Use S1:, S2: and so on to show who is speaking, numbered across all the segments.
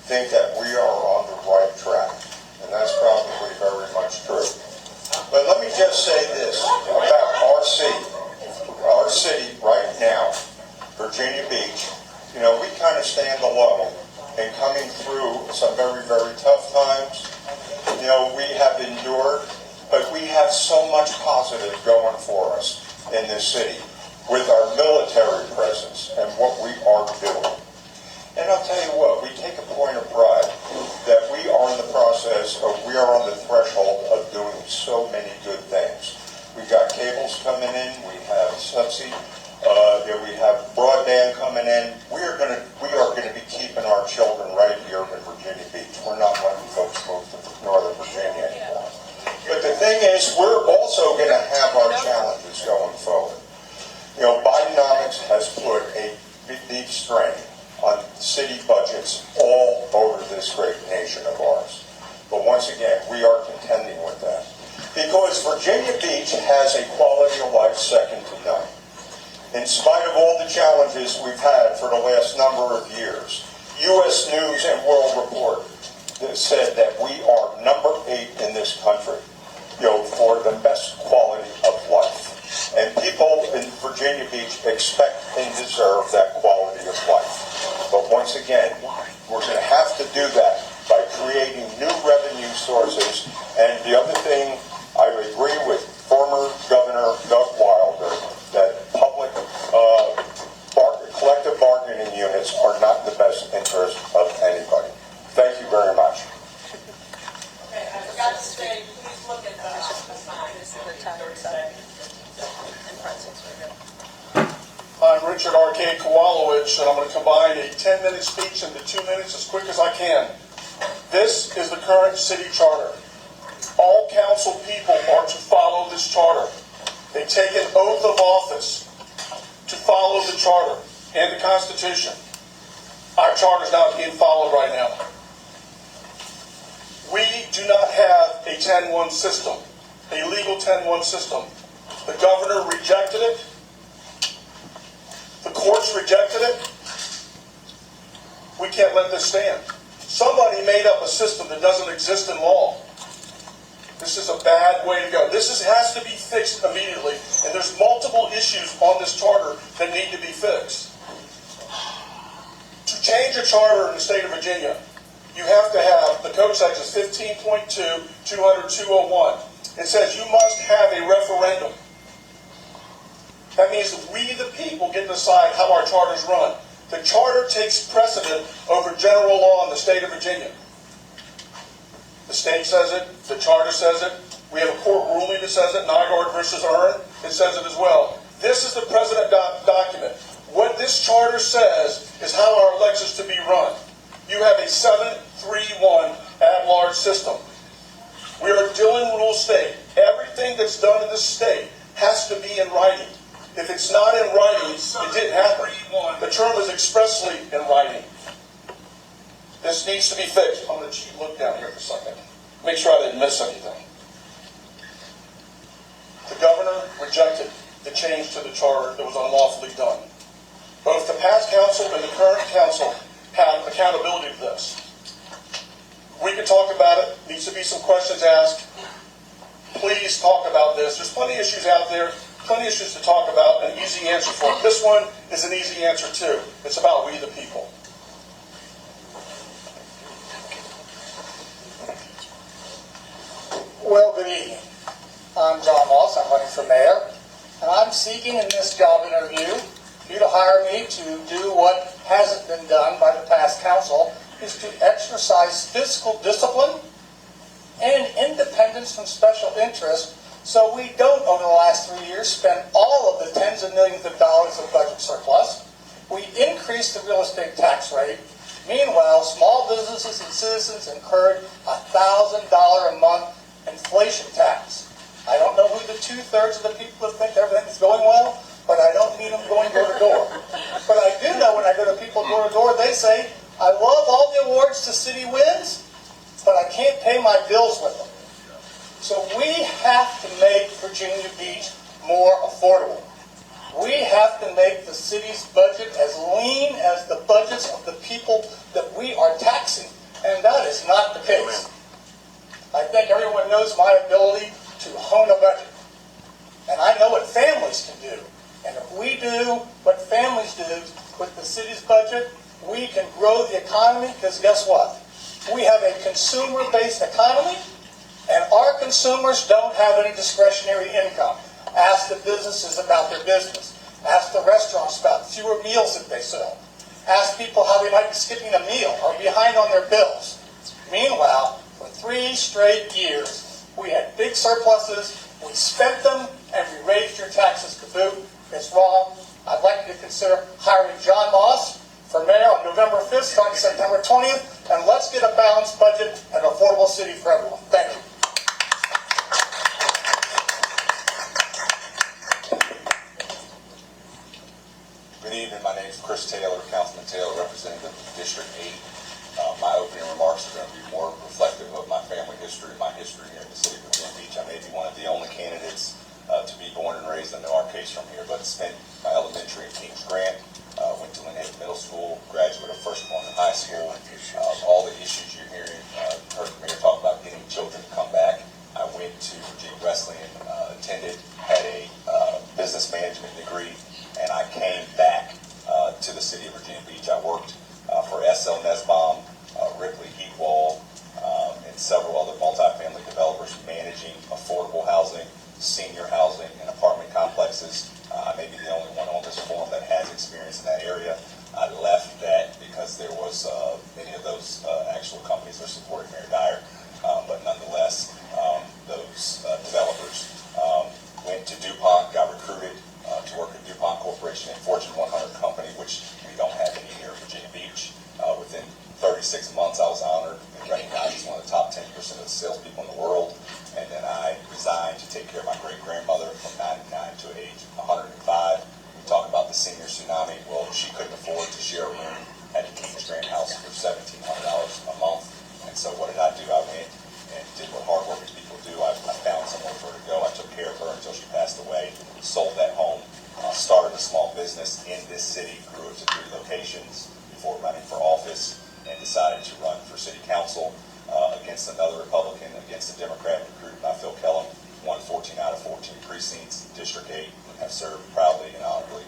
S1: think that we are on the right track, and that's probably very much true. But let me just say this about our city. Our city right now, Virginia Beach, you know, we kind of stand alone in coming through some very, very tough times. You know, we have endured, but we have so much positive going for us in this city with our military presence and what we are doing. And I'll tell you what, we take a point of pride that we are in the process of, we are on the threshold of doing so many good things. We got cables coming in, we have subsea, we have broadband coming in. We are going to be keeping our children right here in Virginia Beach. We're not letting folks move to Northern Virginia anymore. But the thing is, we're also going to have our challenges going forward. You know, Bidenomics has put a deep strain on city budgets all over this great nation of ours. But once again, we are contending with that. Because Virginia Beach has a quality of life second to none. In spite of all the challenges we've had for the last number of years, U.S. News and World Report said that we are number 8 in this country, you know, for the best quality of life. And people in Virginia Beach expect and deserve that quality of life. But once again, we're going to have to do that by creating new revenue sources. And the other thing, I agree with former Governor Doug Wilder that public collective bargaining units are not in the best interest of anybody. Thank you very much.
S2: Okay, I forgot to say, please look at the sign.
S3: I'm Richard Arcade Kowalowicz, and I'm going to combine a 10-minute speech into 2 minutes as quick as I can. This is the current city charter. All council people are to follow this charter. They take an oath of office to follow the charter and the Constitution. Our charter is not being followed right now. We do not have a 10-1 system, a legal 10-1 system. The governor rejected it. The courts rejected it. We can't let this stand. Somebody made up a system that doesn't exist in law. This is a bad way to go. This has to be fixed immediately, and there's multiple issues on this charter that need to be fixed. To change a charter in the state of Virginia, you have to have, the code section is 15.2, 200-201. It says you must have a referendum. That means that we, the people, get to decide how our charters run. The charter takes precedent over general law in the state of Virginia. The state says it, the charter says it, we have a court ruling that says it, Nygaard versus Earn, it says it as well. This is the president document. What this charter says is how our elections to be run. You have a 7-3-1 at-large system. We are a Dillon rule state. Everything that's done in this state has to be in writing. If it's not in writing, it didn't happen. The term is expressly in writing. This needs to be fixed. I'm going to look down here for a second. Make sure I didn't miss anything. The governor rejected the change to the charter that was unlawfully done. Both the past council and the current council have accountability to this. We can talk about it. Needs to be some questions asked. Please talk about this. There's plenty of issues out there. Plenty of issues to talk about, an easy answer for it. This one is an easy answer too. It's about we the people.
S4: Well, good evening. I'm John Moss. I'm running for mayor, and I'm seeking in this job interview for you to hire me to do what hasn't been done by the past council, is to exercise fiscal discipline and independence from special interest, so we don't, over the last 3 years, spend all of the tens of millions of dollars of budget surplus. We increase the real estate tax rate. Meanwhile, small businesses and citizens incurred $1,000 a month inflation tax. I don't know who the 2/3 of the people that think everything is going well, but I don't need them going door to door. But I do know when I go to people door to door, they say, I love all the awards the city wins, but I can't pay my bills with them. So we have to make Virginia Beach more affordable. We have to make the city's budget as lean as the budgets of the people that we are taxing. And that is not the case. I think everyone knows my ability to hone a budget. And I know what families can do. And if we do what families do with the city's budget, we can grow the economy, because guess what? We have a consumer-based economy, and our consumers don't have any discretionary income. Ask the businesses about their business. Ask the restaurants about fewer meals that they sell. Ask people how they might be skipping a meal or behind on their bills. Meanwhile, for 3 straight years, we had big surpluses, we spent them, and we raised your taxes to boot. It's wrong. I'd like you to consider hiring John Moss for mayor on November 5th, starting September 20th, and let's get a balanced budget and an affordable city for everyone. Thank you.
S5: Good evening. My name is Chris Taylor, Councilman Taylor, representative of District 8. My opening remarks are going to be more reflective of my family history, my history here in the city of Virginia Beach. I may be one of the only candidates to be born and raised. I know our case from here, but spent my elementary at Kings Grant, went to Lynn Middle School, graduate of First Morning High School. All the issues you're hearing, heard the mayor talk about getting children to come back. I went to Virginia Wesleyan, attended, had a business management degree, and I came back to the city of Virginia Beach. I worked for S.L. Nesbaum, Ripley Heatwall, and several other multifamily developers managing affordable housing, senior housing, and apartment complexes. I may be the only one on this forum that has experience in that area. I left that because there was many of those actual companies that supported Mayor Dyer, but nonetheless, those developers went to DuPont, got recruited to work at DuPont Corporation, a Fortune 100 company, which we don't have any here in Virginia Beach. Within 36 months, I was honored and recognized as one of the top 10% of the salespeople in the world. And then I resigned to take care of my great-grandmother from 99 to age 105. We talk about the senior tsunami. Well, she couldn't afford to share a room at a Kings Grant house for $1,700 a month. And so what did I do? I went and did what hardworking people do. I found somewhere for her to go. I took care of her until she passed away, sold that home, started a small business in this city, grew it to 3 locations before running for office, and decided to run for city council against another Republican, against a Democrat recruited by Phil Kellum. Won 14 out of 14 precincts, District 8, and have served proudly and honorably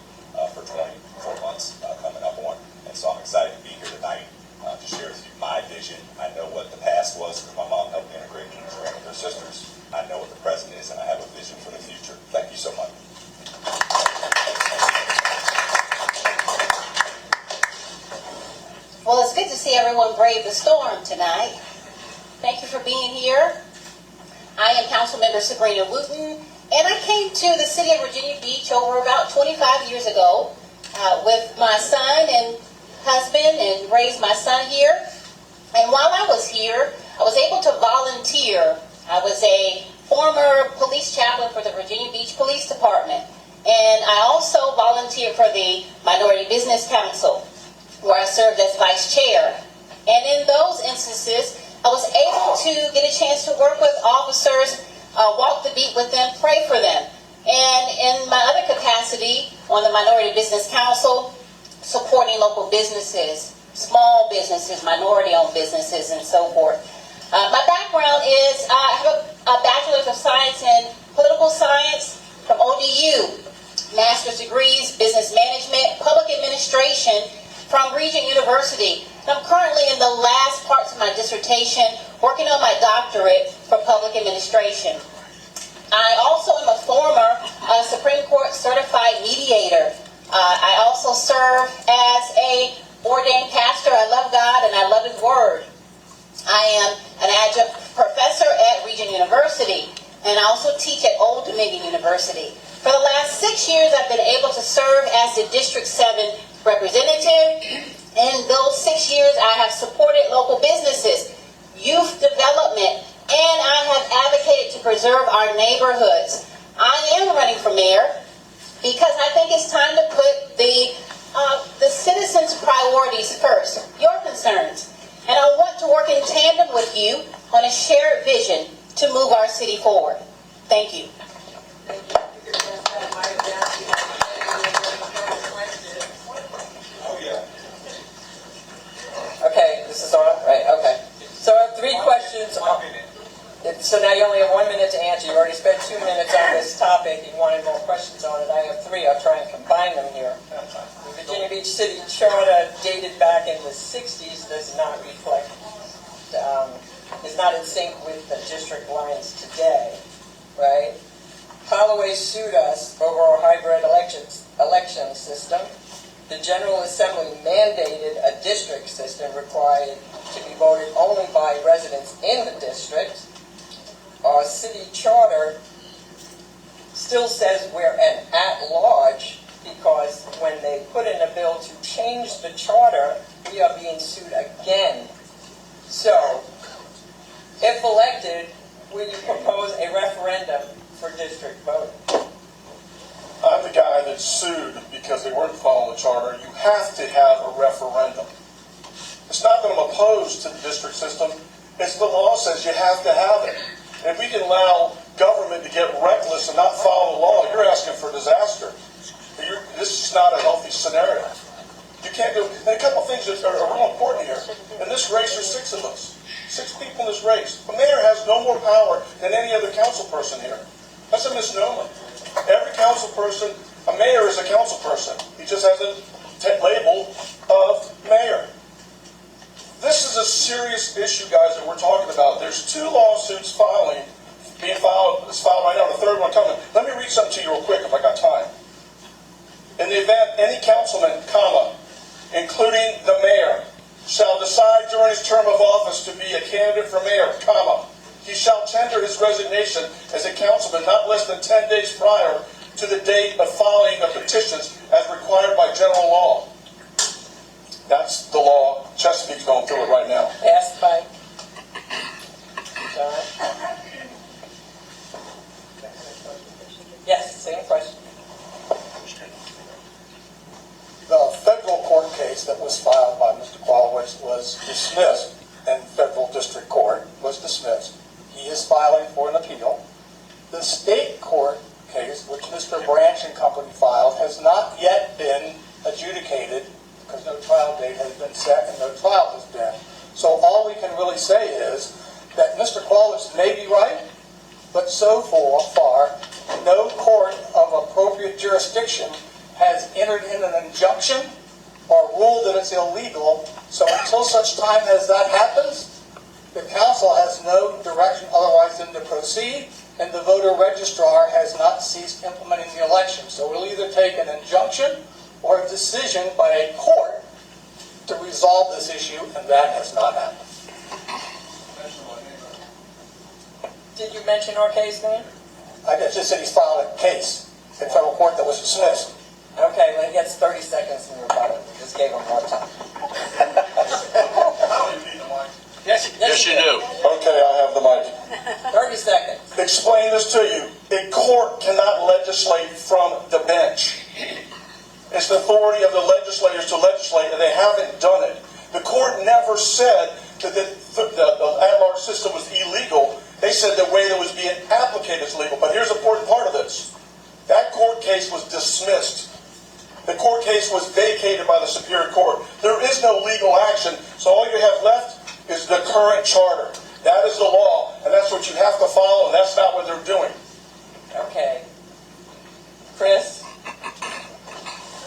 S5: for 24 months coming up on. And so I'm excited to be here tonight to share with you my vision. I know what the past was because my mom helped integrate Kings Grant with her sisters. I know what the present is, and I have a vision for the future. Thank you so much.
S6: Well, it's good to see everyone brave the storm tonight. Thank you for being here. I am Councilmember Sabrina Wooten, and I came to the city of Virginia Beach over about 25 years ago with my son and husband, and raised my son here. And while I was here, I was able to volunteer. I was a former police chaplain for the Virginia Beach Police Department, and I also volunteered for the Minority Business Council, where I served as vice chair. And in those instances, I was able to get a chance to work with officers, walk the beat with them, pray for them. And in my other capacity on the Minority Business Council, supporting local businesses, small businesses, minority-owned businesses, and so forth. My background is, I have a Bachelor's of Science in Political Science from ODU, master's degrees, business management, public administration, from Regent University. And I'm currently in the last parts of my dissertation, working on my doctorate for public administration. I also am a former Supreme Court certified mediator. I also serve as a ordained pastor. I love God and I love His Word. I am an adjunct professor at Regent University, and I also teach at Old Dominion University. For the last 6 years, I've been able to serve as the District 7 representative. In those 6 years, I have supported local businesses, youth development, and I have advocated to preserve our neighborhoods. I am running for mayor because I think it's time to put the citizens' priorities first, your concerns. And I want to work in tandem with you on a shared vision to move our city forward. Thank you.
S7: Okay, this is on, right? Okay. three, I'll try and combine them here. The Virginia Beach City Charter dated back in the 60s does not reflect, is not in sync with the district lines today, right? Holloway sued us over our hybrid election system. The General Assembly mandated a district system required to be voted only by residents in the district. Our city charter still says we're an at-large because when they put in a bill to change the charter, we are being sued again. So, if elected, will you propose a referendum for district voting?
S3: I'm the guy that sued because they weren't following the charter. You have to have a referendum. It's not that I'm opposed to the district system. It's the law says you have to have it. And if we can allow government to get reckless and not follow the law, you're asking for disaster. This is not a healthy scenario. You can't do. And a couple things that are real important here. In this race, there's 6 of us. 6 people in this race. The mayor has no more power than any other council person here. That's a misnomer. Every council person, a mayor is a council person. He just has a label of mayor. This is a serious issue, guys, that we're talking about. There's 2 lawsuits being filed right now, the 3rd one coming. Let me read something to you real quick if I got time. In the event any councilman, including the mayor, shall decide during his term of office to be a candidate for mayor, he shall tender his resignation as a councilman not less than 10 days prior to the date of filing of petitions as required by general law. That's the law. Chesapeake's going through it right now.
S7: Passed by John. Yes, same question.
S4: The federal court case that was filed by Mr. Qualowitz was dismissed, and federal district court was dismissed. He is filing for an appeal. The state court case, which Mr. Branch and Company filed, has not yet been adjudicated because no trial date has been set and no trial has been. So all we can really say is that Mr. Qualowitz may be right, but so far, no court of appropriate jurisdiction has entered in an injunction or ruled that it's illegal. So until such time as that happens, the council has no direction otherwise than to proceed, and the voter registrar has not ceased implementing the election. So we'll either take an injunction or a decision by a court to resolve this issue, and that has not happened.
S7: Did you mention our case name?
S4: I just said he's filed a case in federal court that was dismissed.
S7: Okay, when he gets 30 seconds in rebuttal, we just gave him more time.
S8: Yes, you do.
S3: Okay, I have the mic.
S7: 30 seconds.
S3: Explain this to you. A court cannot legislate from the bench. It's the authority of the legislators to legislate, and they haven't done it. The court never said that the at-large system was illegal. They said the way that was being applicated is legal. But here's the important part of this. That court case was dismissed. The court case was vacated by the Superior Court. There is no legal action, so all you have left is the current charter. That is the law, and that's what you have to follow, and that's not what they're doing.
S7: Okay. Chris?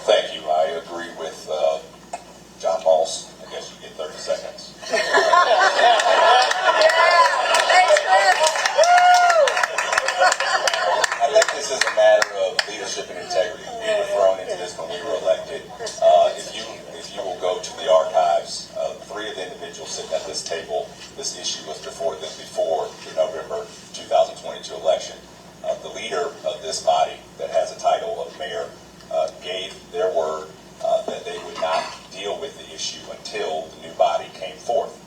S5: Thank you. I agree with John Moss. I guess you get 30 seconds. I think this is a matter of leadership and integrity. We were thrown into this when we were elected. If you will go to the archives, 3 of the individuals sitting at this table, this issue was before them before the November 2022 election. The leader of this body that has a title of mayor gave their word that they would not deal with the issue until the new body came forth.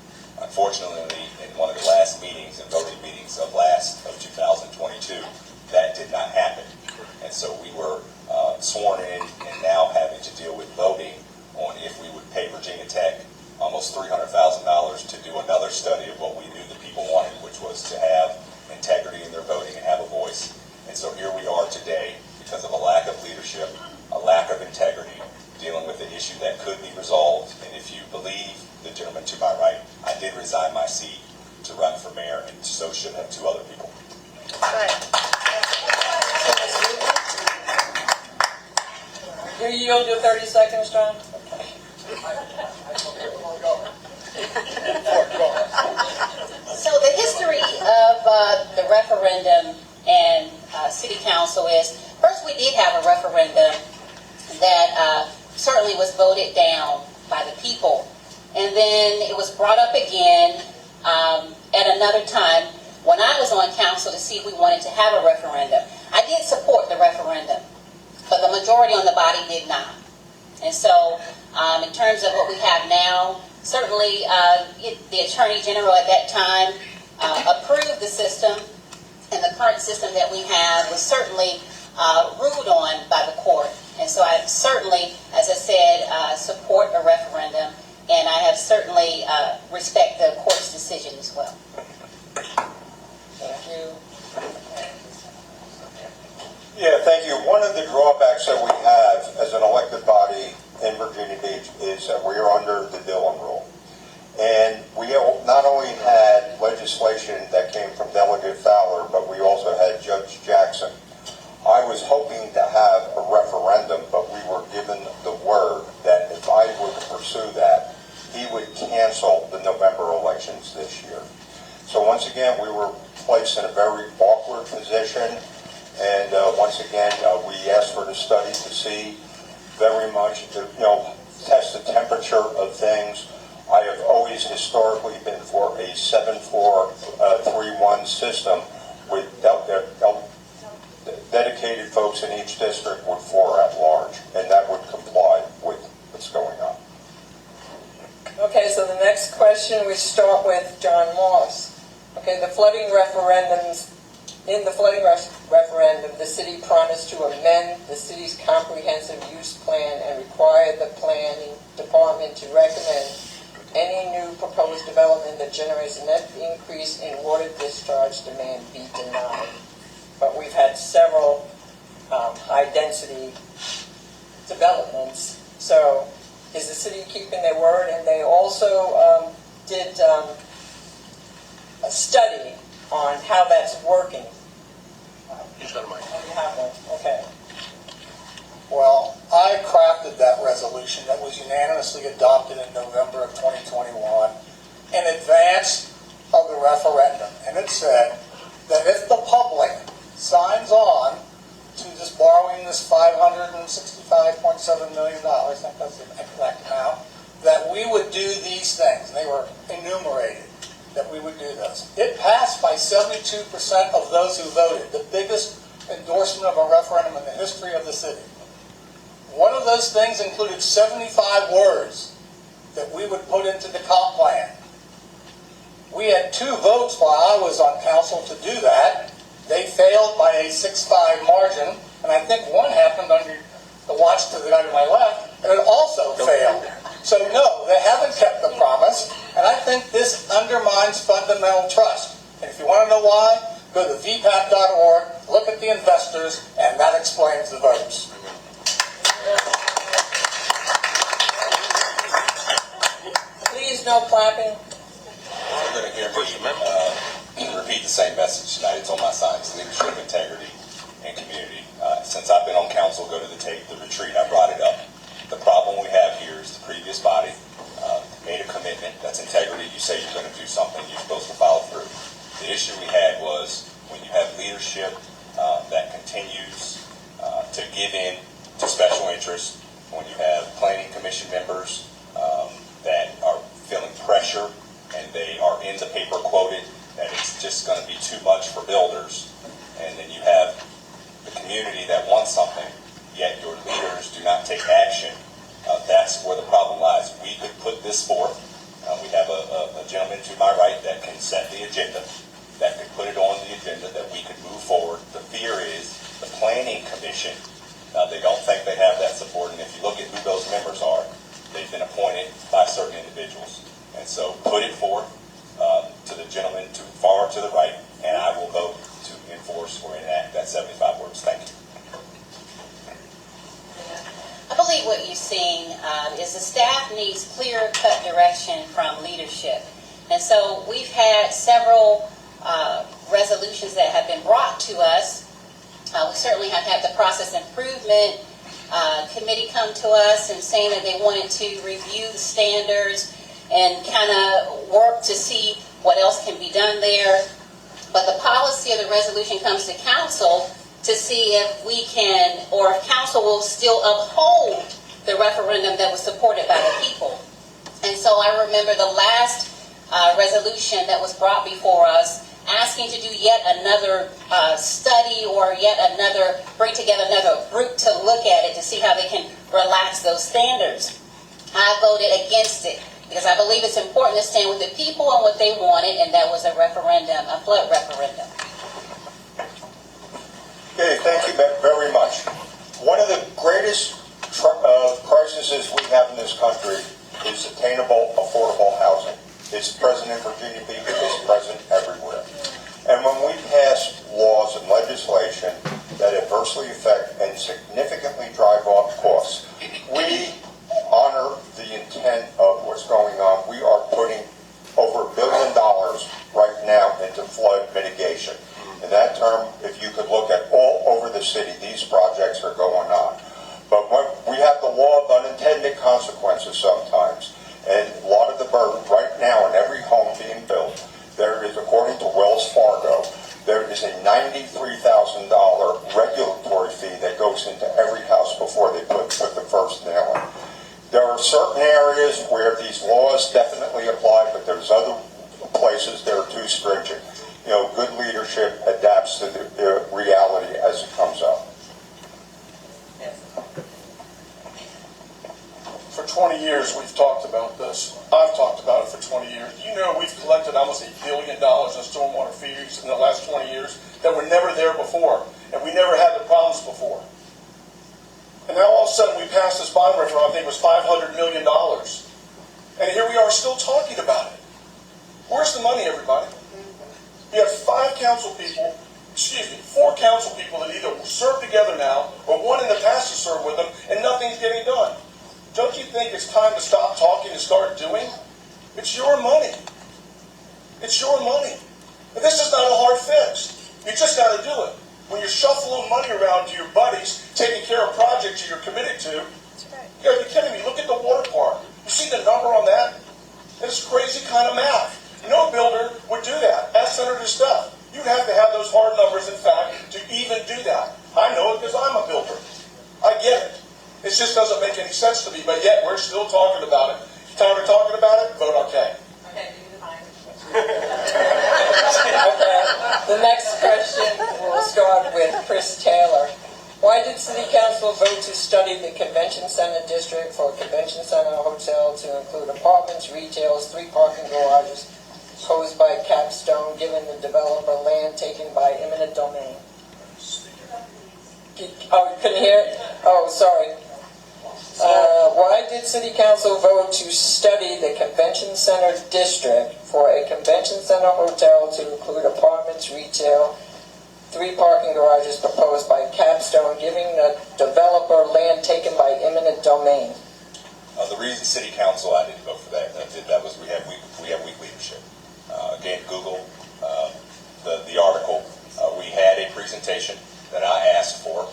S5: Unfortunately, in one of the last meetings and voting meetings of 2022, that did not happen. And so we were sworn in and now having to deal with voting on if we would pay Virginia Tech almost $300,000 to do another study of what we knew the people wanted, which was to have integrity in their voting and have a voice. And so here we are today because of a lack of leadership, a lack of integrity, dealing with an issue that could be resolved. And if you believe the gentleman to my right, I did resign my seat to run for mayor, and so should have 2 other people.
S7: You yield your 30 seconds, John?
S6: So the history of the referendum and city council is, first we did have a referendum that certainly was voted down by the people. And then it was brought up again at another time when I was on council to see if we wanted to have a referendum. I did support the referendum, but the majority on the body did not. And so in terms of what we have now, certainly the Attorney General at that time approved the system, and the current system that we have was certainly ruled on by the court. And so I certainly, as I said, support a referendum, and I have certainly respect the court's decision as well.
S7: Thank you.
S1: Yeah, thank you. One of the drawbacks that we have as an elected body in Virginia Beach is that we are under the Dillon rule. And we not only had legislation that came from Delegate Fowler, but we also had Judge Jackson. I was hoping to have a referendum, but we were given the word that if I were to pursue that, he would cancel the November elections this year. So once again, we were placed in a very awkward position. And once again, we asked for the study to see very much, test the temperature of things. I have always historically been for a 7-4-3-1 system with dedicated folks in each district with 4 at large, and that would comply with what's going on.
S7: Okay, so the next question, we start with John Moss. Okay, the flooding referendums. In the flooding referendum, the city promised to amend the city's comprehensive use plan and require the planning department to recommend any new proposed development that generates a net increase in water discharge demand be denied. But we've had several high-density developments. So is the city keeping their word? And they also did a study on how that's working.
S8: He's got a mic.
S7: Oh, you have one. Okay.
S4: Well, I crafted that resolution that was unanimously adopted in November of 2021 in advance of the referendum. And it said that if the public signs on to this borrowing this $565.7 million, I think that's the exact amount, that we would do these things. They were enumerated, that we would do this. It passed by 72% of those who voted, the biggest endorsement of a referendum in the history of the city. One of those things included 75 words that we would put into the comp plan. We had 2 votes while I was on council to do that. They failed by a 6-5 margin, and I think one happened under the watch to the guy to my left, and it also failed. So no, they haven't kept the promise, and I think this undermines fundamental trust. And if you want to know why, go to vpat.org, look at the investors, and that explains the votes.
S7: Please, no clapping.
S5: You're going to hear me repeat the same message tonight. It's on my signs: leadership, integrity, and community. Since I've been on council, go to the retreat, I brought it up. The problem we have here is the previous body made a commitment. That's integrity. You say you're going to do something, you're supposed to follow through. The issue we had was when you have leadership that continues to give in to special interests, when you have planning commission members that are feeling pressure and they are in the paper quoted that it's just going to be too much for builders, and then you have the community that wants something, yet your leaders do not take action. That's where the problem lies. We could put this forth. We have a gentleman to my right that can set the agenda, that could put it on the agenda, that we could move forward. The fear is the planning commission, they don't think they have that support, and if you look at who those members are, they've been appointed by certain individuals. And so put it forth to the gentleman far to the right, and I will vote to enforce or enact that 75 words. Thank you.
S6: I believe what you're seeing is the staff needs clear-cut direction from leadership. And so we've had several resolutions that have been brought to us. We certainly have had the process improvement committee come to us and saying that they wanted to review the standards and kind of work to see what else can be done there. But the policy of the resolution comes to council to see if we can, or if council will still uphold the referendum that was supported by the people. And so I remember the last resolution that was brought before us asking to do yet another study or yet another, bring together another group to look at it to see how they can relax those standards. I voted against it because I believe it's important to stand with the people and what they wanted, and that was a referendum, a flood referendum.
S1: Okay, thank you very much. One of the greatest crises we have in this country is attainable, affordable housing. It's present in Virginia Beach, it's present everywhere. And when we pass laws and legislation that adversely affect and significantly drive up costs, we honor the intent of what's going on. We are putting over $1 billion right now into flood mitigation. In that term, if you could look at all over the city, these projects are going on. But when we have the law of unintended consequences sometimes, and a lot of the burden right now in every home being built, there is, according to Wells Fargo, there is a $93,000 regulatory fee that goes into every house before they put the first nail in. There are certain areas where these laws definitely apply, but there's other places that are too stringent. You know, good leadership adapts to the reality as it comes up.
S3: For 20 years, we've talked about this. I've talked about it for 20 years. You know, we've collected almost $1 billion in stormwater fees in the last 20 years that were never there before, and we never had the problems before. And now all of a sudden we passed this bond referendum, I think it was $500 million. And here we are still talking about it. Where's the money, everybody? You have 4 council people that either serve together now or one in the past to serve with them, and nothing's getting done. Don't you think it's time to stop talking and start doing? It's your money. It's your money. But this is not a hard fix. You just got to do it. When you're shuffling money around to your buddies, taking care of projects you're committed to, you got to be kidding me. Look at the water park. You see the number on that? It's crazy kind of math. No builder would do that. Ask Senator Stuff. You'd have to have those hard numbers, in fact, to even do that. I know it because I'm a builder. I get it. It just doesn't make any sense to me, but yet we're still talking about it. Time we're talking about it, vote okay.
S2: Okay, give me the mic.
S7: Okay, the next question will start with Chris Taylor. Why did City Council vote to study the Convention Center District for a Convention Center Hotel to include apartments, retails, 3 parking garages proposed by Capstone, given the developer land taken by eminent domain? Oh, you couldn't hear it? Oh, sorry. Why did City Council vote to study the Convention Center District for a Convention Center Hotel to include apartments, retail, 3 parking garages proposed by Capstone, giving the developer land taken by eminent domain?
S5: The reason City Council, I didn't vote for that, that was we have weak leadership. Again, Google the article. We had a presentation that I asked for.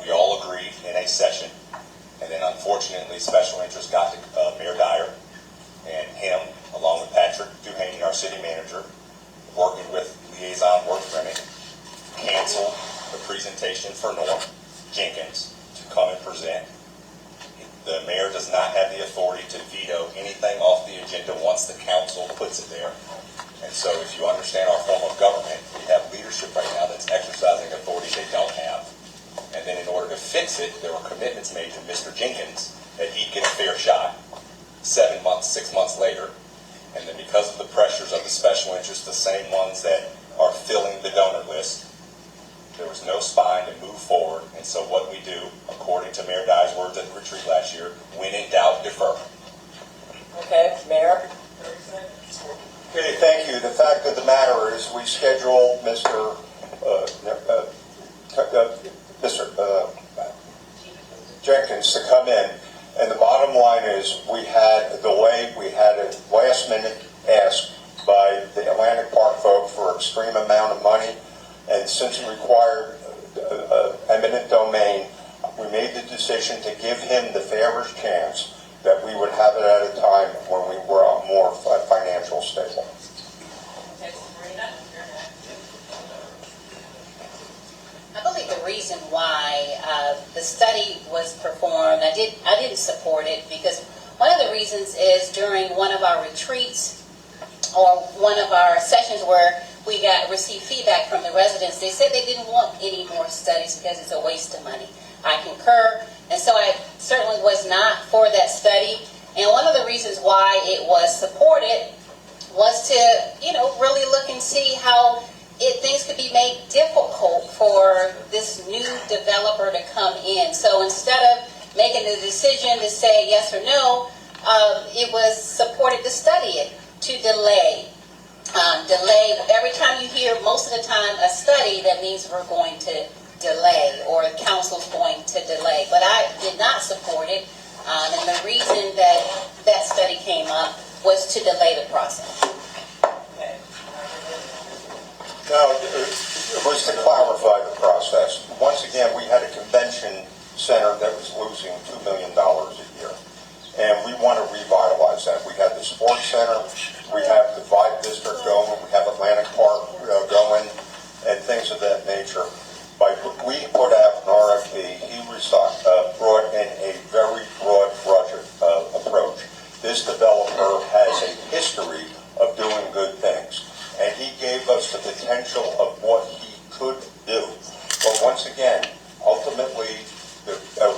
S5: We all agreed in a session, and then unfortunately special interest got to Mayor Dyer, and him, along with Patrick Duhaney, our city manager, working with liaison Worth Remick, canceled the presentation for Norm Jenkins to come and present. The mayor does not have the authority to veto anything off the agenda once the council puts it there. And so if you understand our form of government, we have leadership right now that's exercising authority they don't have. And then in order to fix it, there were commitments made to Mr. Jenkins that he'd get a fair shot 7 months, 6 months later. And then because of the pressures of the special interests, the same ones that are filling the donor list, there was no spine to move forward. And so what we do, according to Mayor Dyer's words at the retreat last year, when in doubt, defer.
S7: Okay, Mayor?
S1: Okay, thank you. The fact of the matter is we scheduled Mr. Jenkins to come in, and the bottom line is we had a delay. We had a last-minute ask by the Atlantic Park folk for an extreme amount of money, and since it required eminent domain, we we made the decision to give him the fairest chance that we would have it at a time when we were more financial stable.
S2: Okay, Sabrina, you're next.
S6: I believe the reason why the study was performed, I didn't support it because one of the reasons is during one of our retreats or one of our sessions where we received feedback from the residents, they said they didn't want any more studies because it's a waste of money. I concur, and so I certainly was not for that study. And one of the reasons why it was supported was to, really look and see how things could be made difficult for this new developer to come in. So instead of making the decision to say yes or no, it was supported to study it, to delay. Every time you hear, most of the time, a study, that means we're going to delay or the council's going to delay. But I did not support it, and the reason that study came up was to delay the process.
S2: Okay.
S1: No, it was to clarify the process. Once again, we had a convention center that was losing $2 million a year, and we want to revitalize that. We had the sports center, we have the Vibe District going, we have Atlantic Park going, and things of that nature. We put out an RFP. He brought in a very broad budget approach. This developer has a history of doing good things, and he gave us the potential of what he could do. But once again, ultimately,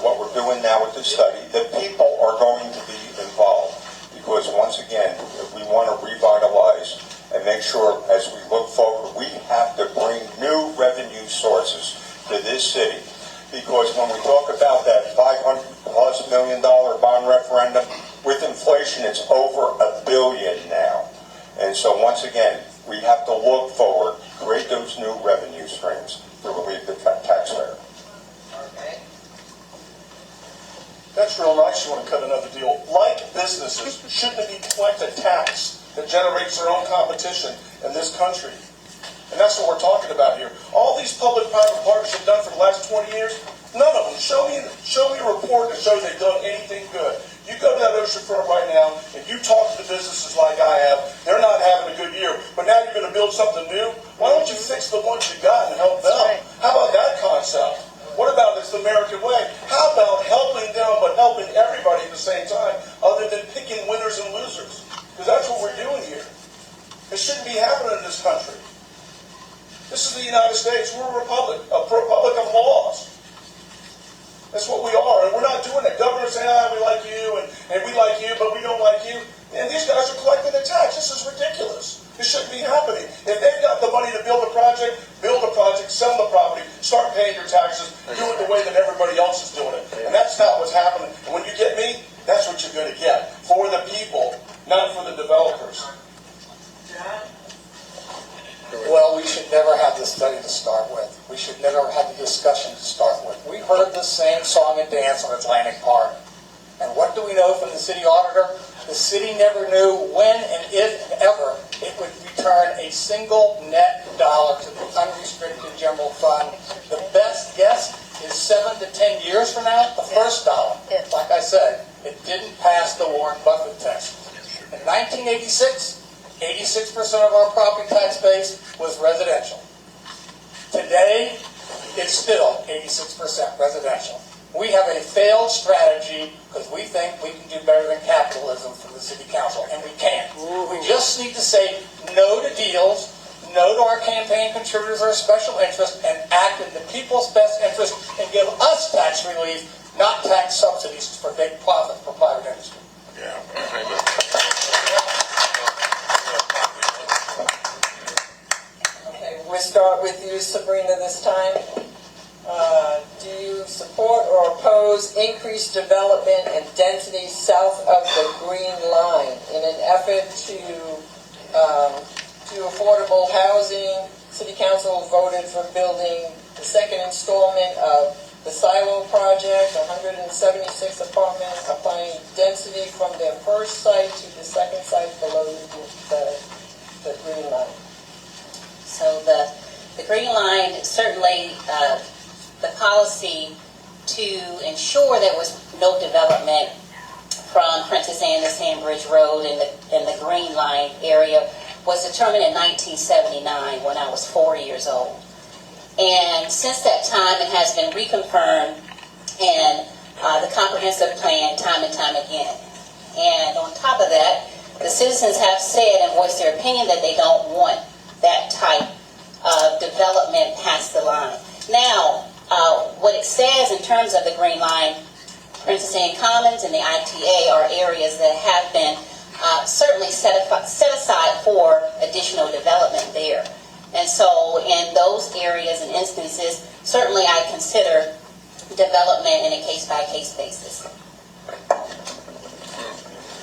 S1: what we're doing now with the study, the people are going to be involved, because once again, we want to revitalize and make sure as we look forward, we have to bring new revenue sources to this city. Because when we talk about that $500+ million bond referendum, with inflation, it's over $1 billion now. And so once again, we have to look forward, create those new revenue streams to relieve the taxpayer.
S2: Okay.
S3: That's real nice, you want to cut another deal. Like businesses, shouldn't it be collect a tax that generates their own competition in this country? And that's what we're talking about here. All these public-private partnerships done for the last 20 years, none of them. Show me a report that shows they've done anything good. You go to that oceanfront right now, and you talk to the businesses like I have, they're not having a good year, but now you're going to build something new? Why don't you fix the ones you got and help them? How about that concept? What about it's the American way? How about helping them but helping everybody at the same time, other than picking winners and losers? Because that's what we're doing here. It shouldn't be happening in this country. This is the United States. We're a republic of laws. That's what we are, and we're not doing it. Governors say, we like you, and we like you, but we don't like you. And these guys are collecting the tax. This is ridiculous. This shouldn't be happening. If they've got the money to build a project, sell the property, start paying your taxes, do it the way that everybody else is doing it. And that's not what's happening. And when you get me, that's what you're going to get. For the people, not for the developers.
S2: John?
S4: Well, we should never have the study to start with. We should never have the discussion to start with. We heard the same song and dance on Atlantic Park. And what do we know from the city auditor? The city never knew when and if and ever it would return a single net dollar to the unrestricted general fund. The best guess is 7 to 10 years from now, the first dollar. Like I said, it didn't pass the Warren Buffett test. In 1986, 86% of our property tax base was residential. Today, it's still 86% residential. We have a failed strategy because we think we can do better than capitalism from the city council, and we can't. We just need to say no to deals, no to our campaign contributors or special interest, and act in the people's best interest and give us tax relief, not tax subsidies for big profit for private industry.
S8: Yeah.
S7: Okay, we'll start with you, Sabrina, this time. Do you support or oppose increased development and density south of the Green Line in an effort to affordable housing? City Council voted for building the second installment of the Silo project, 176 apartments, applying density from their first site to the second site below the Green Line.
S6: So the Green Line, certainly the policy to ensure there was no development from Princess Anne to Sandbridge Road in the Green Line area was determined in 1979 when I was 4 years old. And since that time, it has been reconfirmed in the comprehensive plan time and time again. And on top of that, the citizens have said and voiced their opinion that they don't want that type of development past the line. Now, what it says in terms of the Green Line, Princess Anne Commons and the ITA are areas that have been certainly set aside for additional development there. And so in those areas and instances, certainly I consider development in a case-by-case basis.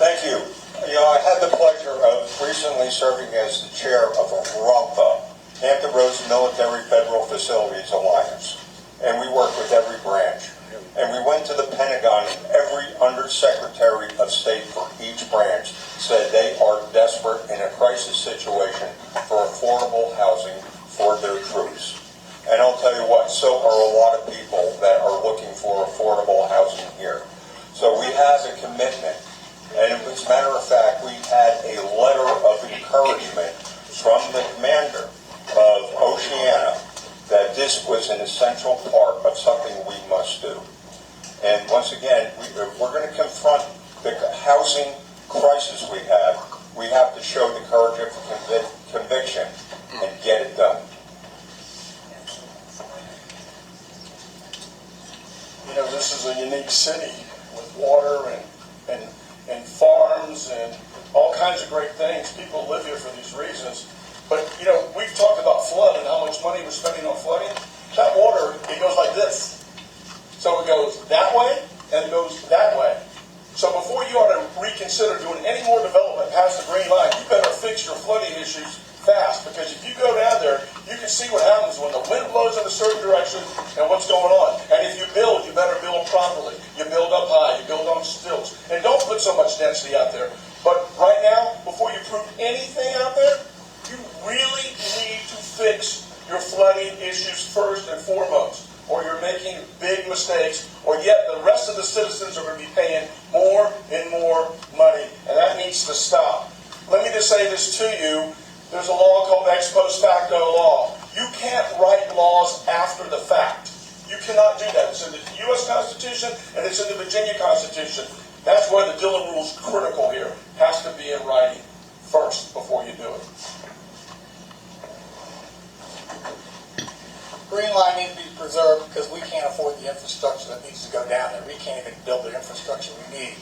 S1: Thank you. You know, I had the pleasure of recently serving as the chair of ROMPA, Hampton Roads Military Federal Facilities Alliance. And we work with every branch. And we went to the Pentagon, and every undersecretary of state for each branch said they are desperate in a crisis situation for affordable housing for their troops. And I'll tell you what, so are a lot of people that are looking for affordable housing here. So we have a commitment. And as a matter of fact, we had a letter of encouragement from the commander of Oceana that this was an essential part of something we must do. And once again, if we're going to confront the housing crisis we have to show the courage of conviction and get it done.
S3: You know, this is a unique city with water and farms and all kinds of great things. People live here for these reasons. But, you know, we've talked about flood and how much money we're spending on flooding. That water, it goes like this. So it goes that way and it goes that way. So before you ought to reconsider doing any more development past the Green Line, you better fix your flooding issues fast. Because if you go down there, you can see what happens when the wind blows in a certain direction and what's going on. And if you build, you better build properly. You build up high, you build on stilts. And don't put so much density out there. But right now, before you prove anything out there, you really need to fix your flooding issues first and foremost, or you're making big mistakes, or yet the rest of the citizens are going to be paying more and more money, and that needs to stop. Let me just say this to you. There's a law called ex post facto law. You can't write laws after the fact. You cannot do that. It's in the U.S. Constitution, and it's in the Virginia Constitution. That's why the Dillon Rule is critical here. It has to be in writing first before you do it.
S4: Green Line needs to be preserved because we can't afford the infrastructure that needs to go down there. We can't even build the infrastructure we need.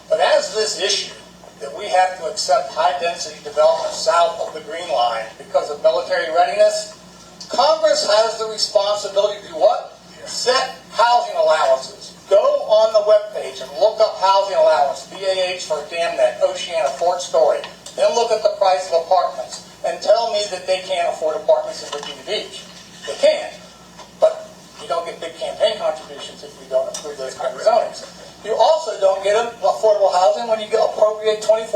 S4: But as this issue that we have to accept high-density development south of the Green Line because of military readiness, Congress has the responsibility to do what? Set housing allowances. Go on the webpage and look up housing allowance, BAH for DamNet, Oceana, Fort Story. Then look at the price of apartments and tell me that they can't afford apartments in Virginia Beach. They can, but you don't get big campaign contributions if you don't approve those kind of zonings. You also don't get affordable housing when you appropriate $24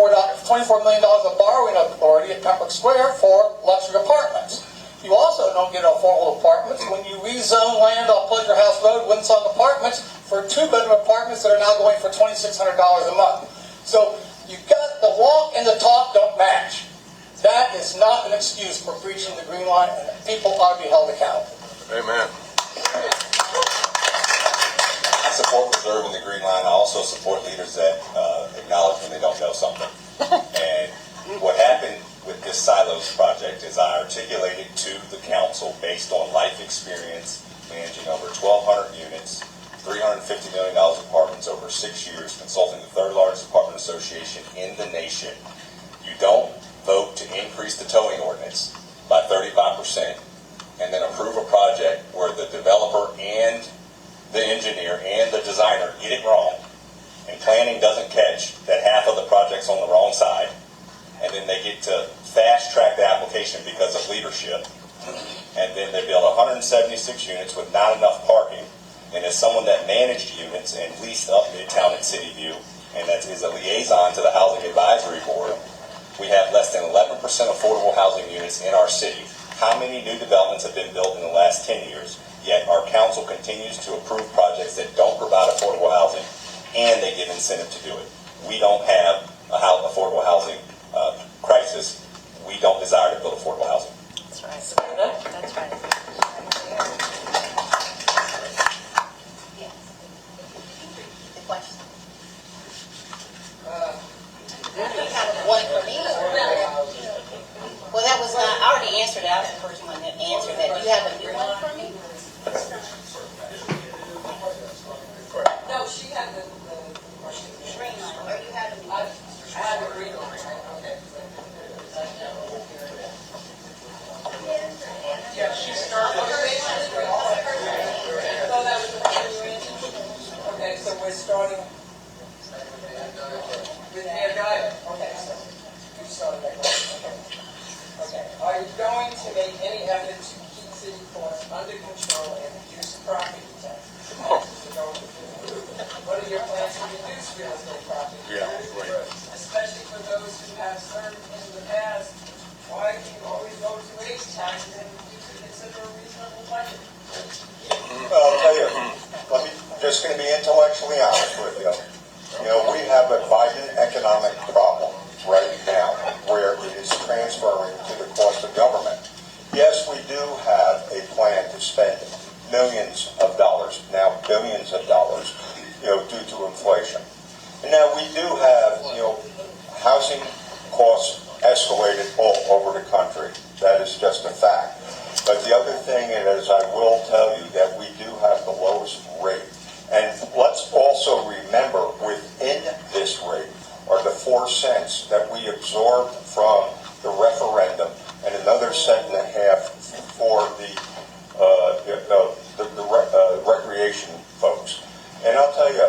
S4: million of borrowing authority at Pembroke Square for luxury apartments. You also don't get affordable apartments when you rezone land off Pleasure House Road, Winsong Apartments, for two-bedroom apartments that are now going for $2,600 a month. So you've got the walk and the talk don't match. That is not an excuse for breaching the Green Line, and people ought to be held accountable.
S8: Amen.
S5: I support preserving the Green Line. I also support leaders that acknowledge when they don't know something. And what happened with this Silos project is I articulated to the council based on life experience, managing over 1,200 units, $350 million apartments over 6 years, consulting the third largest apartment association in the nation. You don't vote to increase the towing ordinance by 35% and then approve a project where the developer and the engineer and the designer get it wrong, and planning doesn't catch that half of the project's on the wrong side, and then they get to fast track the application because of leadership, and then they build 176 units with not enough parking. And as someone that managed units and leased up Midtown and City View, and that is a liaison to the Housing Advisory Board, we have less than 11% affordable housing units in our city. How many new developments have been built in the last 10 years? Yet our council continues to approve projects that don't provide affordable housing, and they give incentive to do it. We don't have a affordable housing crisis. We don't desire to build affordable housing.
S6: That's right. That's right. Yes. The question. You have one for me? Well, that was not, I already answered that. I was the first one that answered that. Do you have a new one for me?
S2: No, she had the question.
S6: Green one, or you have a new
S2: I
S6: one?
S2: had the green one. Okay. Yeah, she started. So that was the one you answered? Okay, so we're starting with Mayor Dyer. Okay, so you started that question. Okay. Are you going to make any effort to keep city costs under control and reduce property taxes? What are your plans to reduce real estate property taxes? Especially for those who have served in the past, why do you always go to raise taxes and you could consider a reasonable budget?
S1: I'll tell you, just going to be intellectually honest with you. You know, we have a Biden economic problem right now where it is transferring to the cost of government. Yes, we do have a plan to spend millions of dollars, now billions of dollars, due to inflation. And now we do have, housing costs escalated all over the country. That is just a fact. But the other thing is, I will tell you that we do have the lowest rate. And let's also remember, within this rate are the 4 cents that we absorbed from the referendum and another cent and a half for the recreation folks. And I'll tell you,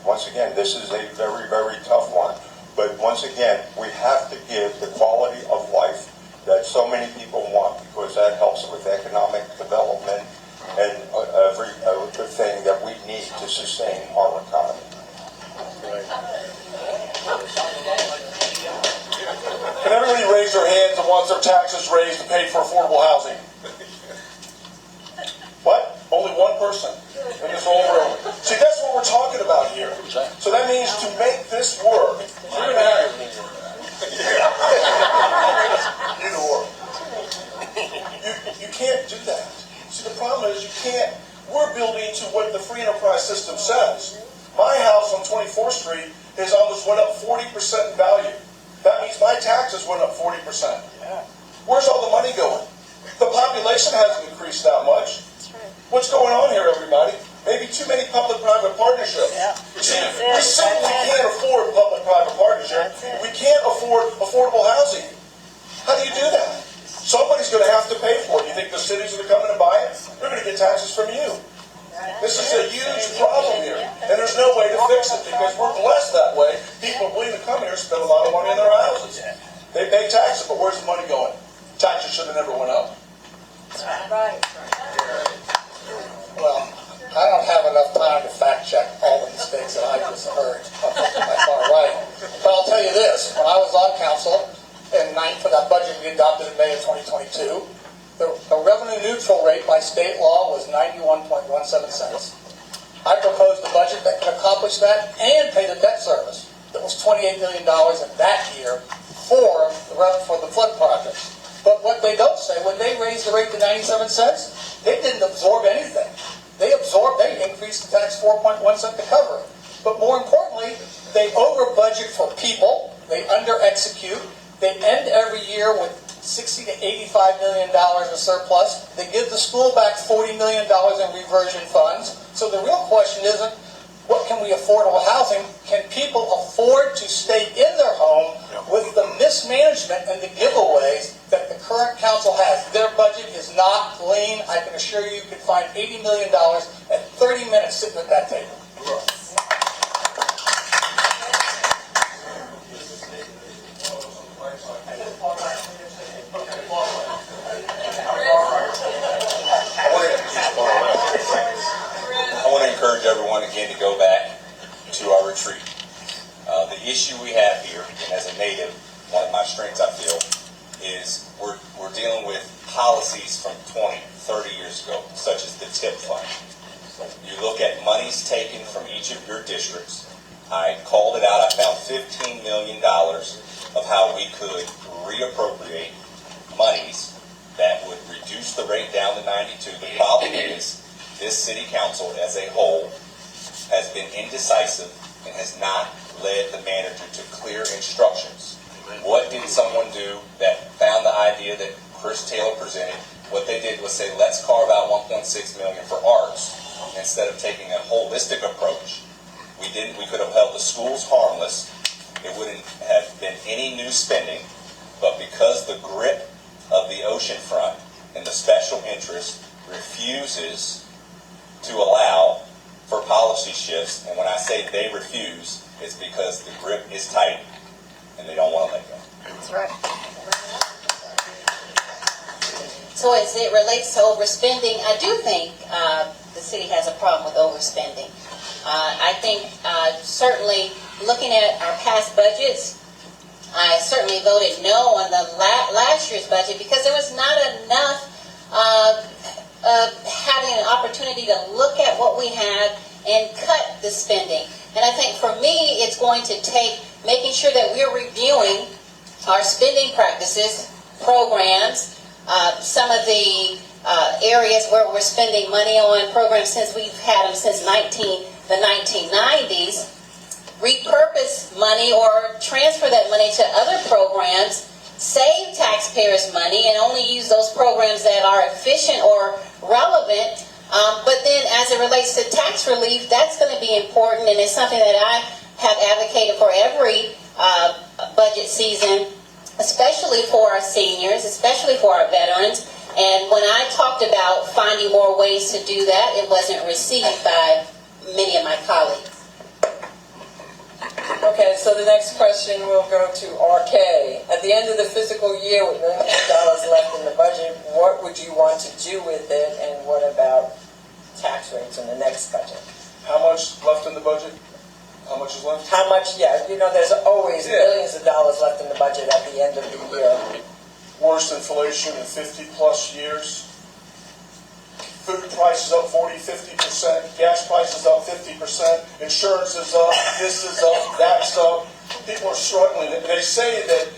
S1: once again, this is a very, very tough one. But once again, we have to give the quality of life that so many people want, because that helps with economic development and every other thing that we need to sustain our economy.
S3: Can everybody raise their hands that wants their taxes raised to pay for affordable housing? What? Only one person in this whole room. See, that's what we're talking about here. So that means to make this work, you're going to have either or. You can't do that. See, the problem is you can't. We're building to what the free enterprise system says. My house on 24th Street has almost went up 40% in value. That means my taxes went up 40%. Where's all the money going? The population hasn't increased that much. What's going on here, everybody? Maybe too many public-private partnerships. See, we simply can't afford public-private partnership. We can't afford affordable housing. How do you do that? Somebody's going to have to pay for it. You think the city's going to come in and buy it? They're going to get taxes from you. This is a huge problem here, and there's no way to fix it because we're blessed that way. People are willing to come here and spend a lot of money on their houses. They pay taxes, but where's the money going? Taxes should have never went up.
S2: Right.
S4: Well, I don't have enough time to fact check all the mistakes that I just heard on my far right. But I'll tell you this, when I was on council for that budget we adopted in May of 2022, the revenue neutral rate by state law was 91.17 cents. I proposed a budget that could accomplish that and pay the debt service that was $28 million in that year for the flood projects. But what they don't say, when they raised the rate to 97 cents, they didn't absorb anything. They increased the tax 4.1 cents to cover it. But more importantly, they over budget for people, they under execute, they end every year with $60 to $85 million of surplus. They give the school back $40 million in reversion funds. So the real question isn't, what can we affordable housing? Can people afford to stay in their home with the mismanagement and the giveaways that the current council has? Their budget is not lean. I can assure you can find $80 million at 30 minutes sitting at that table.
S5: I want to encourage everyone again to go back to our retreat. The issue we have here, and as a native, one of my strengths I feel, is we're dealing with policies from 20, 30 years ago, such as the TIP fund. You look at monies taken from each of your districts. I called it out. I found $15 million of how we could reappropriate monies that would reduce the rate down to 92. The problem is this city council as a whole has been indecisive and has not led the manager to clear instructions. What did someone do that found the idea that Chris Taylor presented? What they did was say, let's carve out $1.6 million for arts instead of taking a holistic approach. We could have held the schools harmless. It wouldn't have been any new spending, but because the grip of the oceanfront and the special interest refuses to allow for policy shifts, and when I say they refuse, it's because the grip is tight and they don't want to let go.
S6: That's right. So as it relates to overspending, I do think the city has a problem with overspending. I think certainly looking at our past budgets, I certainly voted no on the last year's budget because there was not enough having an opportunity to look at what we have and cut the spending. And I think for me, it's going to take making sure that we're reviewing our spending practices, programs, some of the areas where we're spending money on programs since we've had them since the 1990s, repurpose money or transfer that money to other programs, save taxpayers money, and only use those programs that are efficient or relevant. But then as it relates to tax relief, that's going to be important, and it's something that I have advocated for every budget season, especially for our seniors, especially for our veterans. And when I talked about finding more ways to do that, it wasn't received by many of my colleagues.
S2: Okay, so the next question will go to RK. At the end of the fiscal year with millions of dollars left in the budget, what would you want to do with it, and what about tax rates in the next budget?
S3: How much left in the budget? How much is left?
S2: How much, there's always millions of dollars left in the budget at the end of the year.
S3: Worst inflation in 50 plus years. Food prices up 40-50%, gas prices up 50%, insurance is up, this is up, that's up. People are struggling. They say that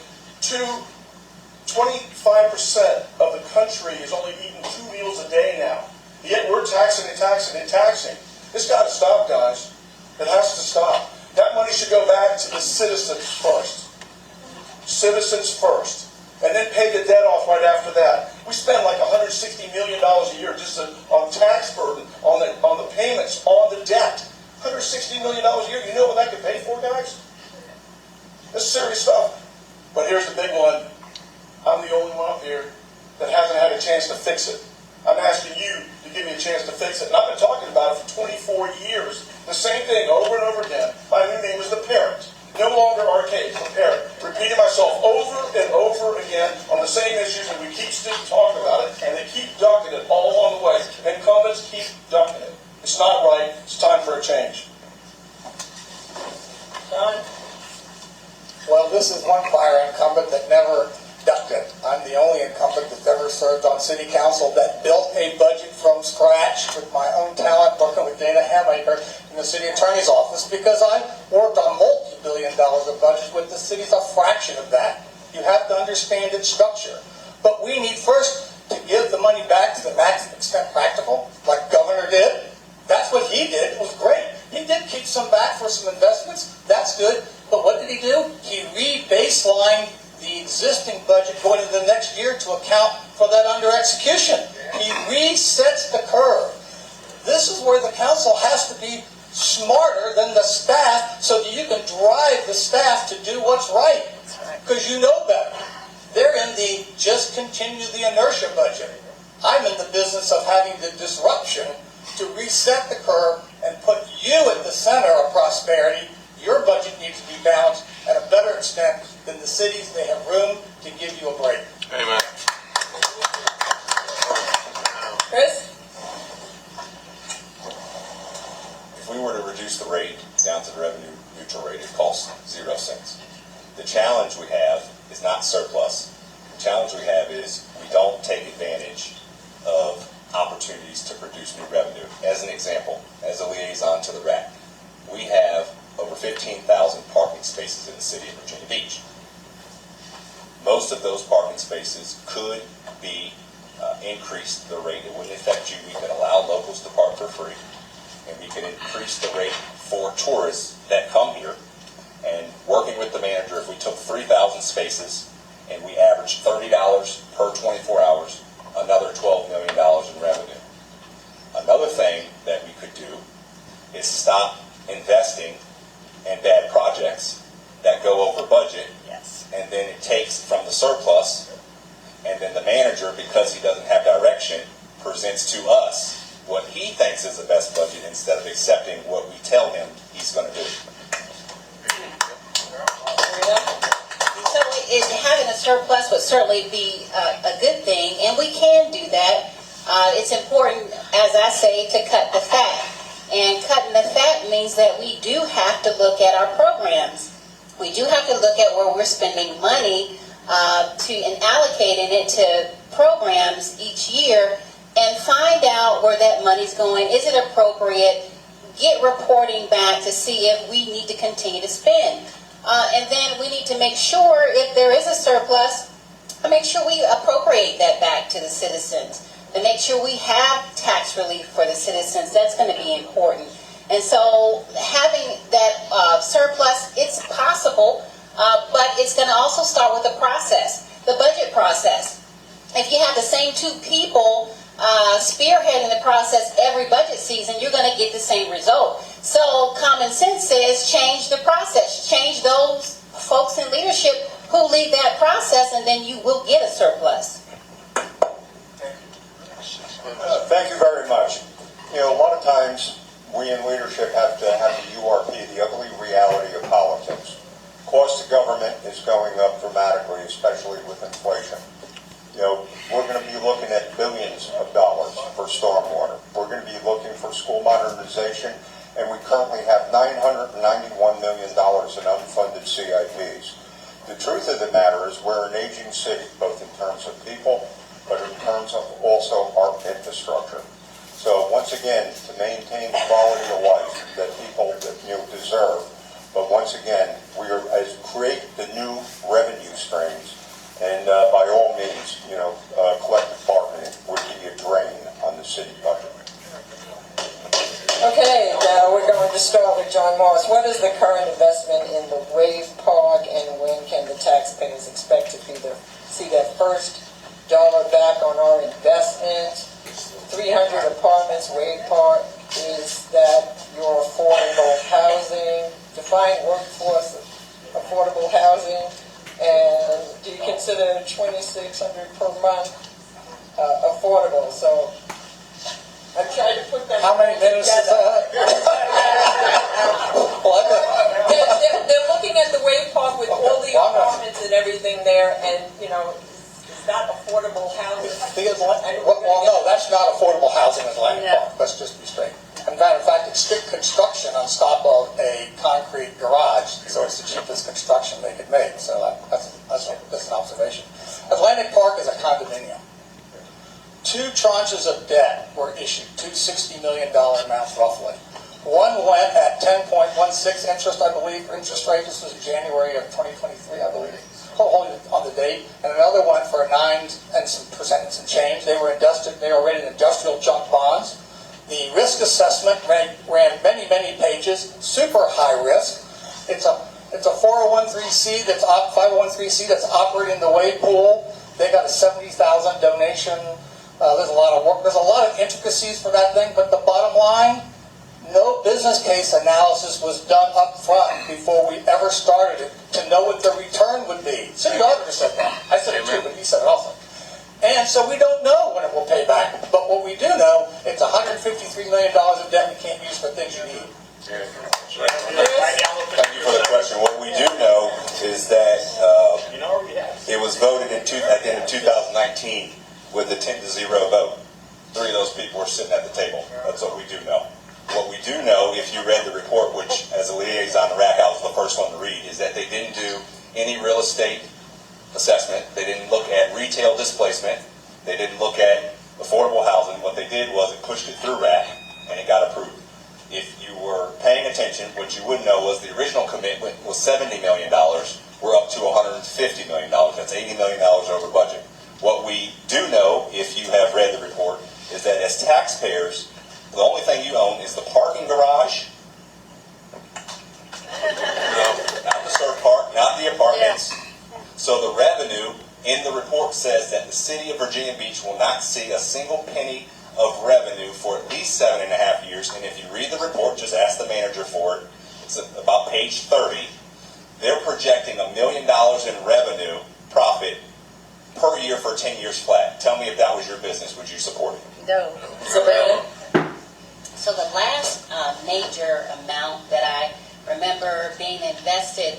S3: 25% of the country is only eating 2 meals a day now. Yet we're taxing and taxing and taxing. This got to stop, guys. It has to stop. That money should go back to the citizens first. Citizens first. And then pay the debt off right after that. We spend like $160 million a year just on tax burden, on the payments, on the debt. $160 million a year, you know what that could pay for, guys? This is serious stuff. But here's the big one. I'm the only one up here that hasn't had a chance to fix it. I'm asking you to give me a chance to fix it. And I've been talking about it for 24 years. The same thing over and over again. My new name is the parent. No longer archaic, the parent. Repeating myself over and over again on the same issues, and we keep still talking about it, and they keep ducking it all along the way. Incumbents keep ducking it. It's not right. It's time for a change.
S2: John?
S4: Well, this is one prior incumbent that never ducked it. I'm the only incumbent that's ever served on city council that built a budget from scratch with my own talent, working with Dana Hamaker in the city attorney's office, because I worked on multi-billion dollars of budgets with the city's a fraction of that. You have to understand its structure. But we need first to give the money back to the maximum extent practical, like Governor did. That's what he did. It was great. He did keep some back for some investments. That's good. But what did he do? He re-baselined the existing budget going into the next year to account for that under-execution. He resets the curve. This is where the council has to be smarter than the staff so that you can drive the staff to do what's right. Because you know better. They're in the just continue the inertia budget. I'm in the business of having the disruption to reset the curve and put you at the center of prosperity. Your budget needs to be balanced at a better extent than the cities. They have room to give you a break.
S8: Amen.
S2: Chris?
S5: If we were to reduce the rate down to the revenue neutral rate, it costs 0 cents. The challenge we have is not surplus. The challenge we have is we don't take advantage of opportunities to produce new revenue. As an example, as a liaison to the RAC, we have over 15,000 parking spaces in the city of Virginia Beach. Most of those parking spaces could be increased the rate. It wouldn't affect you. We could allow locals to park for free, and we could increase the rate for tourists that come here. And working with the manager, if we took 3,000 spaces and we averaged $30 per 24 hours, another $12 million in revenue. Another thing that we could do is stop investing in bad projects that go over budget.
S6: Yes.
S5: And then it takes from the surplus, and then the manager, because he doesn't have direction, presents to us what he thinks is the best budget instead of accepting what we tell him he's going to do.
S6: So having a surplus would certainly be a good thing, and we can do that. It's important, as I say, to cut the fat. And cutting the fat means that we do have to look at our programs. We do have to look at where we're spending money and allocating it to programs each year and find out where that money's going. Is it appropriate? Get reporting back to see if we need to continue to spend. And then we need to make sure if there is a surplus, make sure we appropriate that back to the citizens. And make sure we have tax relief for the citizens. That's going to be important. And so having that surplus, it's possible, but it's going to also start with the process, the budget process. If you have the same two people spearheading the process every budget season, you're going to get the same result. So common sense says change the process, change those folks in leadership who lead that process, and then you will get a surplus.
S1: Thank you very much. You know, a lot of times we in leadership have to have the URP, the ugly reality of politics. Cost of government is going up dramatically, especially with inflation. You know, we're going to be looking at billions of dollars for stormwater. We're going to be looking for school modernization, and we currently have $991 million in unfunded CIPs. The truth of the matter is we're an aging city, both in terms of people, but in terms of also our infrastructure. So once again, to maintain the quality of life that people deserve, but once again, we are as create the new revenue streams, and by all means, collective bargaining would be a drain on the city budget.
S2: Okay, now we're going to start with John Morris. What is the current investment in the Wave Park, and when can the taxpayers expect to see their first dollar back on our investment? 300 apartments, Wave Park. Is that your affordable housing? Define workforce affordable housing. And do you consider $2,600 per month affordable? So I tried to put them.
S4: How many minutes is that?
S2: They're looking at the Wave Park with all the apartments and everything there, and it's not affordable housing.
S4: Well, no, that's not affordable housing in Atlantic Park. Let's just be straight. In fact, it's strict construction on top of a concrete garage, so it's the cheapest construction they could make. So that's an observation. Atlantic Park is a condominium. 2 tranches of debt were issued, two $60 million amounts roughly. One went at 10.16 interest, I believe, interest rate. This was January of 2023, I believe. Holding on the date, and another one for 9% and some change. They were rated industrial junk bonds. The risk assessment ran many pages, super high risk. It's a 501(c) that's operating the wave pool. They got a $70,000 donation. There's a lot of work. There's a lot of intricacies for that thing, but the bottom line, no business case analysis was done up front before we ever started it to know what the return would be. City auditor said that. I said it too, but he said it also. And so we don't know when it will pay back. But what we do know, it's $153 million of debt we can't use for things you need.
S5: Thank you for the question. What we do know is that it was voted at the end of 2019 with a 10-0 vote. 3 of those people were sitting at the table. That's what we do know. What we do know, if you read the report, which as a liaison to RAC, I was the first one to read, is that they didn't do any real estate assessment. They didn't look at retail displacement. They didn't look at affordable housing. What they did was it pushed it through RAC, and it got approved. If you were paying attention, what you would know was the original commitment was $70 million. We're up to $150 million. That's $80 million over budget. What we do know, if you have read the report, is that as taxpayers, the only thing you own is the parking garage, not the surf park, not the apartments. So the revenue in the report says that the city of Virginia Beach will not see a single penny of revenue for at least 7.5 years. And if you read the report, just ask the manager for it. It's about page 30. They're projecting $1 million in revenue profit per year for 10 years flat. Tell me if that was your business, would you support it?
S6: No. So the last major amount that I remember being invested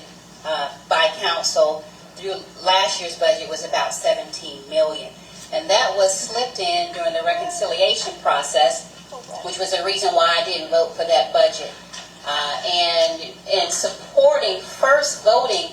S6: by council through last year's budget was about $17 million. And that was slipped in during the reconciliation process, which was the reason why I didn't vote for that budget. And in supporting, first voting